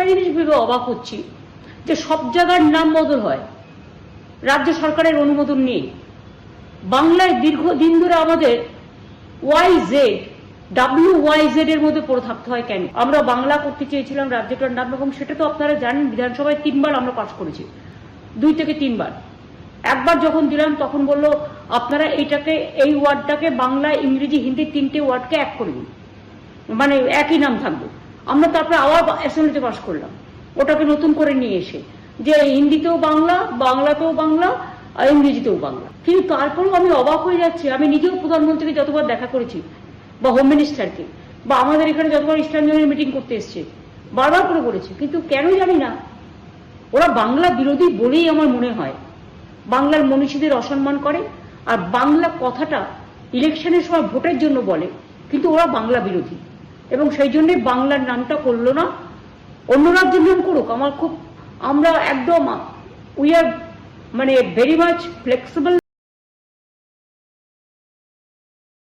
জিনিস ভেবে অবাক হচ্ছি যে সব জায়গার নাম বদল হয়, রাজ্য সরকারের অনুমোদন নেই। বাংলায় দীর্ঘদিন ধরে আমাদের YZ WYZ এর মধ্যে পড়ে থাকতে হয় কেন? আমরা বাংলা করতে চেয়েছিলাম রাজ্যটার নাম, এবং সেটা তো আপনারা জানেন বিধানসভায় 3 বার আমরা পাশ করেছি, 2 থেকে 3 বার। একবার যখন দিলাম তখন বললো আপনারা এইটাকে, এই ওয়ার্ডটাকে বাংলা, ইংরেজি, হিন্দি 3টে ওয়ার্ডকে এক করে দিন, মানে একই নাম থাকবে। আমরা তারপরে আবার অ্যাসেম্বলিতে পাশ করলাম ওটাকে নতুন করে নিয়ে এসে, যে হিন্দিতেও বাংলা, বাংলাতেও বাংলা, আর ইংরেজিতেও বাংলা। কিন্তু তারপরেও আমি অবাক হয়ে যাচ্ছি, আমি নিজেও প্রধানমন্ত্রীকে যতবার দেখা করেছি, বা হোম মিনিস্টারকে, বা আমাদের এখানে যতবার ইস্টার্ন জোনের মিটিং করতে এসছে, বারবার করে বলেছি, কিন্তু কেন জানি না ওরা বাংলা বিরোধী বলেই আমার মনে হয়। বাংলার মনীষীদের অসম্মান করে, আর বাংলা কথাটা ইলেকশনের সময় ভোটের জন্য বলে, কিন্তু ওরা বাংলা বিরোধী, এবং সেই জন্যে বাংলার নামটা করলো না, অন্য রাজ্যের নাম করুক। আমরা একদম উই আর মানে ভেরি মাচ ফ্লেক্সিবল।